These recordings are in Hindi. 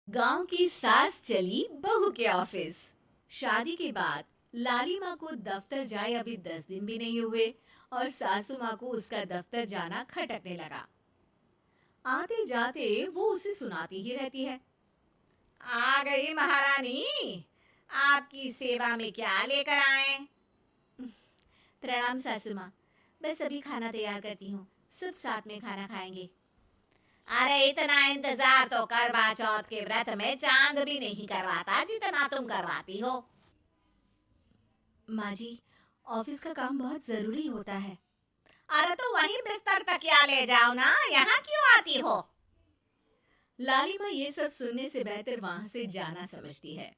गांव की सास चली बहू के ऑफिस। शादी के बाद लाली माँ को दफ्तर जाए अभी 10 दिन भी नहीं हुए और सासू माँ को उसका दफ्तर जाना खटकने लगा। आते जाते वो उसे सुनाती ही रहती है। आ गई महारानी। आपकी सेवा में क्या लेकर आए? प्रणाम सासू माँ, बस अभी खाना तैयार करती हूँ, सब साथ में खाना खाएंगे। अरे इतना इंतजार तो करवा चौथ के व्रत में चांद भी नहीं करवाता जितना तुम करवाती हो। माँ जी, ऑफिस का काम बहुत जरूरी होता है। अरे तो वहीं बिस्तर तकिया ले जाओ ना, यहाँ क्यों आती हो? लाली माँ ये सब सुनने से बेहतर वहां से जाना समझती है।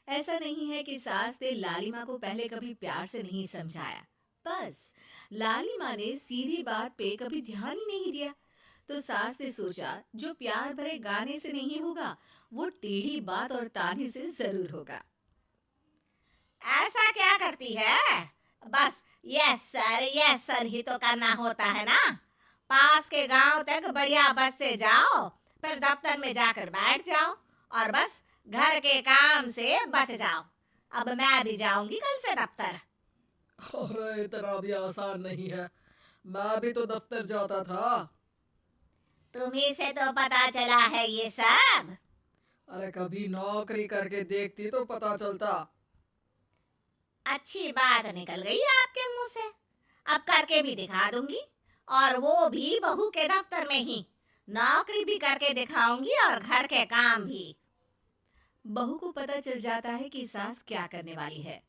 ऐसा नहीं है कि सास ने लाली माँ को पहले कभी प्यार से नहीं समझाया, बस लाली माँ ने सीधी बात पे कभी ध्यान ही नहीं दिया। तो सास ने सोचा जो प्यार भरे गाने से नहीं होगा वो टेढ़ी बात और ताने से जरूर होगा। ऐसा क्या करती है? बस यस सर ही तो करना होता है ना। पास के गांव तक बढ़िया बस से जाओ, फिर दफ्तर में जाकर बैठ जाओ और बस घर के काम से बच जाओ। अब मैं भी जाऊंगी कल से दफ्तर। अरे इतना भी आसान नहीं है। मैं भी तो दफ्तर जाता था। तुम्ही से तो पता चला है ये सब। अरे कभी नौकरी करके देखती तो पता चलता। अच्छी बात निकल गई आपके मुंह से। अब करके भी दिखा दूंगी, और वो भी बहू के दफ्तर में ही। नौकरी भी करके दिखाऊंगी और घर के काम भी। बहू को पता चल जाता है कि सास क्या करने वाली है,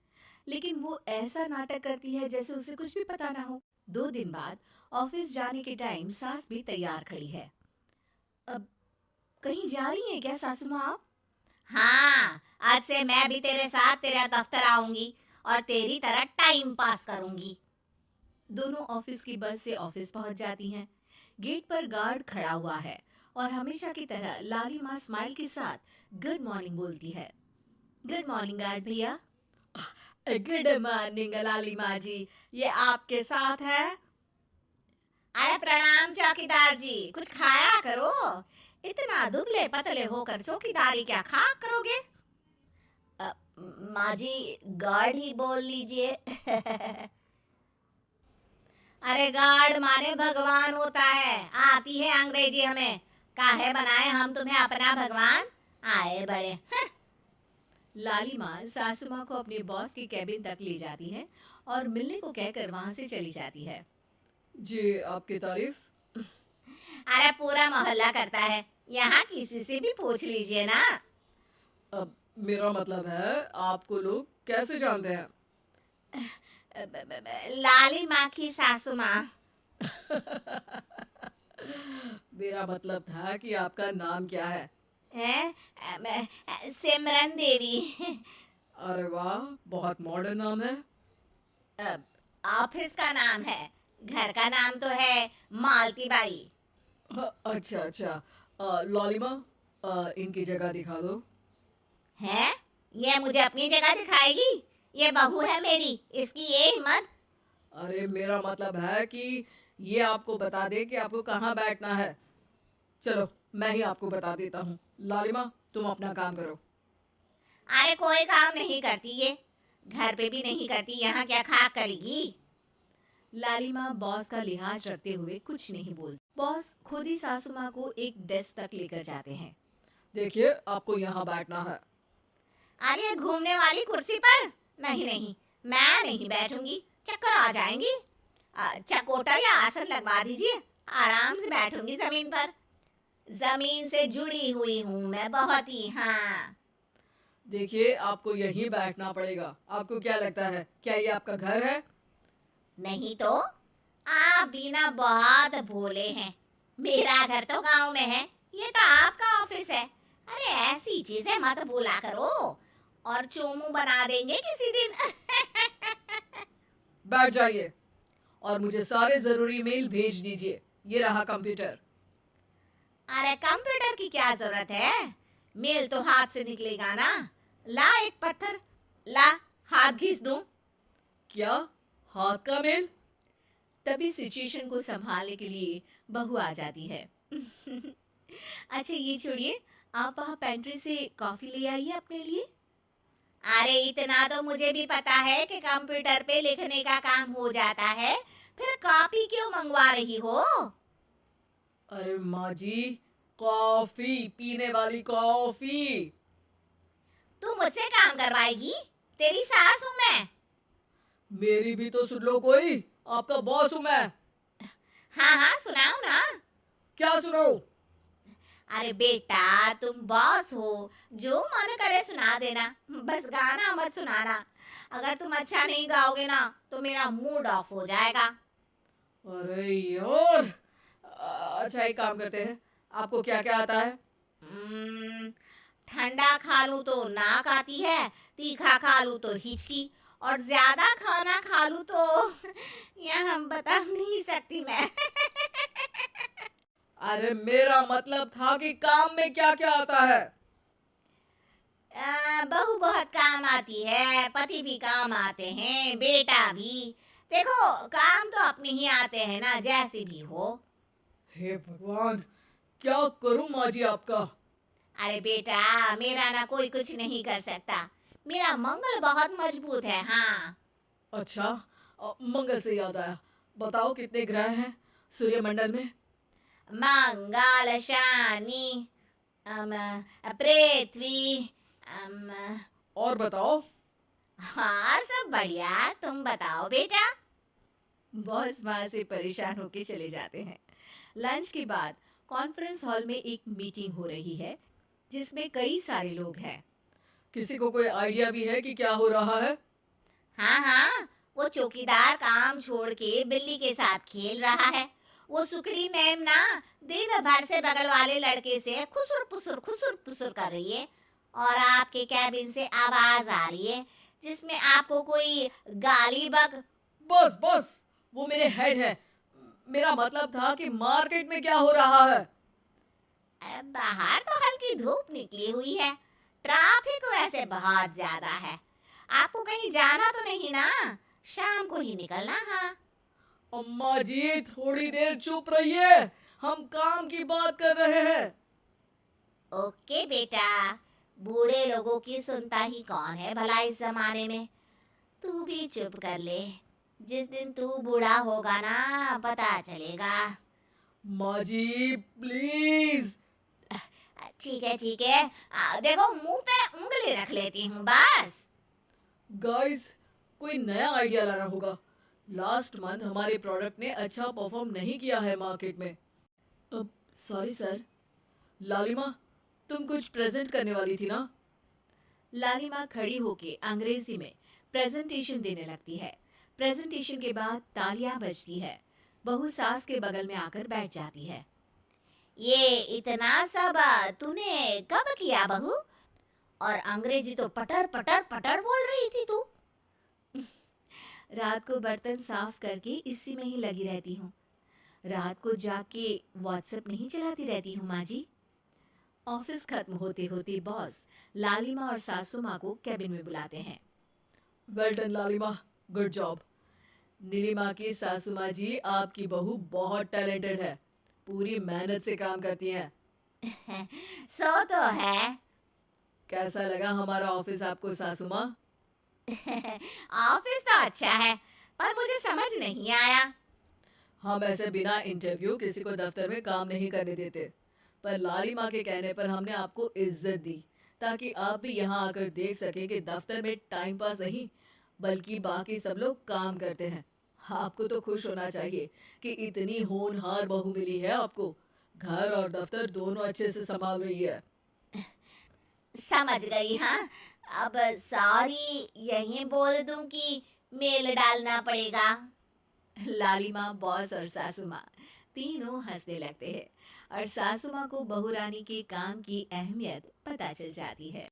लेकिन वो ऐसा नाटक करती है जैसे उसे कुछ भी पता ना हो। 2 दिन बाद ऑफिस जाने के टाइम सास भी तैयार खड़ी है। अब कहीं जा रही हैं क्या सासू माँ आप? हाँ, आज से मैं भी तेरे साथ तेरा दफ्तर आऊंगी और तेरी तरह टाइम पास करूंगी। दोनों ऑफिस की बस से ऑफिस पहुंच जाती हैं। गेट पर गार्ड खड़ा हुआ है और हमेशा की तरह लाली माँ स्माइल के साथ गुड मॉर्निंग बोलती है। गुड मॉर्निंग गार्ड भैया। गुड मॉर्निंग लाली माँ जी, ये आपके साथ है। अरे प्रणाम चौकीदार जी, कुछ खाया करो। इतना दुबले पतले होकर चौकीदारी क्या खा करोगे? माँ जी, गार्ड ही बोल लीजिए। अरे गार्ड माने भगवान होता है। आती है अंग्रेजी हमें। काहे बनाए हम तुम्हें अपना भगवान? आए बड़े। लाली माँ सासू माँ को अपने बॉस के कैबिन तक ले जाती है और मिलने को कहकर वहां से चली जाती है। जी आपकी तारीफ। अरे पूरा मोहल्ला करता है, यहाँ किसी से भी पूछ लीजिए ना। अब मेरा मतलब है आपको लोग कैसे जानते हैं? लाली माँ की सासू माँ। मेरा मतलब था कि आपका नाम क्या है? है सिमरन देवी। अरे वाह, बहुत मॉडर्न नाम है। अब ऑफिस का नाम है, घर का नाम तो है मालती बाई। अच्छा अच्छा। लॉलिमा, इनकी जगह दिखा दो। है, ये मुझे अपनी जगह दिखाएगी? ये बहू है मेरी, इसकी ये हिम्मत। अरे मेरा मतलब है कि ये आपको बता दे कि आपको कहाँ बैठना है। चलो मैं ही आपको बता देता हूँ। लालिमा, तुम अपना काम करो। अरे कोई काम नहीं करती ये, घर पे भी नहीं करती, यहाँ क्या खा करेगी? लाली माँ बॉस का लिहाज रखते हुए कुछ नहीं बोलती। बॉस खुद ही सासू माँ को एक डेस्क तक लेकर जाते हैं। देखिए, आपको यहाँ बैठना है। अरे घूमने वाली कुर्सी पर? नहीं नहीं, मैं नहीं बैठूंगी, चक्कर आ जाएंगी। चकोटा या आसन लगवा दीजिए, आराम से बैठूंगी जमीन पर। जमीन से जुड़ी हुई हूँ मैं बहुत ही। हाँ। देखिए, आपको यहीं बैठना पड़ेगा। आपको क्या लगता है, क्या ये आपका घर है? नहीं तो? आप भी ना बहुत भोले हैं। मेरा घर तो गांव में है, ये तो आपका ऑफिस है। अरे ऐसी चीजें मत बोला करो, और चोमू बना देंगे किसी दिन। बैठ जाइए और मुझे सारे जरूरी मेल भेज दीजिए। ये रहा कंप्यूटर। अरे कंप्यूटर की क्या जरूरत है? मेल तो हाथ से निकलेगा ना। ला एक पत्थर, ला हाथ घिस दूं। क्या? हाथ का मेल? तभी सिचुएशन को संभालने के लिए बहू आ जाती है। अच्छा ये छोड़िए, आप वहाँ पेंट्री से कॉफी ले आइए अपने लिए। अरे इतना तो मुझे भी पता है कि कंप्यूटर पे लिखने का काम हो जाता है, फिर कॉपी क्यों मंगवा रही हो? अरे माँ जी, कॉफी, पीने वाली कॉफी। तू मुझसे काम करवाएगी? तेरी सास हूँ मैं। मेरी भी तो सुन लो कोई, आपका बॉस हूँ मैं। हाँ हाँ सुनाओ ना। क्या सुनाऊं? अरे बेटा तुम बॉस हो, जो मन करे सुना देना, बस गाना मत सुनाना। अगर तुम अच्छा नहीं गाओगे ना तो मेरा मूड ऑफ हो जाएगा। अरे यार, अच्छा एक काम करते हैं, आपको क्या क्या आता है? हम्म, ठंडा खा लूं तो नाक आती है, तीखा खा लूं तो हिचकी, और ज्यादा खाना खा लूं तो यह हम बता नहीं सकती मैं। अरे मेरा मतलब था कि काम में क्या क्या आता है। बहू बहुत काम आती है, पति भी काम आते हैं, बेटा भी। देखो काम तो अपने ही आते हैं ना, जैसे भी हो। हे भगवान, क्या करूं माँ जी आपका। अरे बेटा मेरा ना कोई कुछ नहीं कर सकता, मेरा मंगल बहुत मजबूत है। हाँ अच्छा, मंगल से याद आया, बताओ कितने ग्रह हैं सूर्यमंडल में? मंगल शनि पृथ्वी और बताओ। हाँ सब बढ़िया, तुम बताओ बेटा। बॉस वहाँ से परेशान होके चले जाते हैं। लंच के बाद कॉन्फ्रेंस हॉल में एक मीटिंग हो रही है जिसमें कई सारे लोग हैं। किसी को कोई आइडिया भी है कि क्या हो रहा है? हाँ हाँ, वो चौकीदार काम छोड़ के बिल्ली के साथ खेल रहा है। वो सुकड़ी मैम ना दिन भर से बगल वाले लड़के से खुसुर पुसुर कर रही है, और आपके कैबिन से आवाज आ रही है जिसमें आपको कोई गाली बक। बस बस, वो मेरे हेड है। मेरा मतलब था कि मार्केट में क्या हो रहा है। बाहर तो हल्की धूप निकली हुई है, ट्रैफिक वैसे बहुत ज्यादा है। आपको कहीं जाना तो नहीं ना? शाम को ही निकलना। हाँ अम्मा जी थोड़ी देर चुप रहिए, हम काम की बात कर रहे हैं। ओके बेटा, बूढ़े लोगों की सुनता ही कौन है भला इस जमाने में। तू भी चुप कर ले, जिस दिन तू बूढ़ा होगा ना पता चलेगा। माँ जी प्लीज। ठीक है, देखो मुंह पे उंगली रख लेती हूँ बस। गाइस, कोई नया आइडिया लाना होगा। लास्ट मंथ हमारे प्रोडक्ट ने अच्छा परफॉर्म नहीं किया है मार्केट में। अब सॉरी सर। लालिमा, तुम कुछ प्रेजेंट करने वाली थी ना? लालिमा खड़ी होके अंग्रेजी में प्रेजेंटेशन देने लगती है। प्रेजेंटेशन के बाद तालियां बजती है। बहू सास के बगल में आकर बैठ जाती है। ये इतना सब तूने कब किया बहू? और अंग्रेजी तो पटर पटर पटर बोल रही थी तू। रात को बर्तन साफ करके इसी में ही लगी रहती हूँ। रात को जाके व्हाट्सएप नहीं चलाती रहती हूँ माँ जी। ऑफिस खत्म होते होते बॉस लालिमा और सासू माँ को कैबिन में बुलाते हैं। वेल डन लालिमा, गुड जॉब। नीलिमा की सासू माँ जी, आपकी बहू बहुत टैलेंटेड है, पूरी मेहनत से काम करती हैं। सो तो है। कैसा लगा हमारा ऑफिस आपको सासू माँ? ऑफिस तो अच्छा है, पर मुझे समझ नहीं आया। हम ऐसे बिना इंटरव्यू किसी को दफ्तर में काम नहीं करने देते, पर लालिमा के कहने पर हमने आपको इज्जत दी ताकि आप भी यहाँ आकर देख सके कि दफ्तर में टाइम पास नहीं बल्कि बाकी सब लोग काम करते हैं। आपको तो खुश होना चाहिए कि इतनी होनहार बहू मिली है आपको। घर और दफ्तर दोनों अच्छे से संभाल रही है। समझ गई। हाँ अब सॉरी यहीं बोल दूं कि मेल डालना पड़ेगा? लालिमा, बॉस और सासू माँ तीनों हंसने लगते हैं और सासू माँ को बहू रानी के काम की अहमियत पता चल जाती है।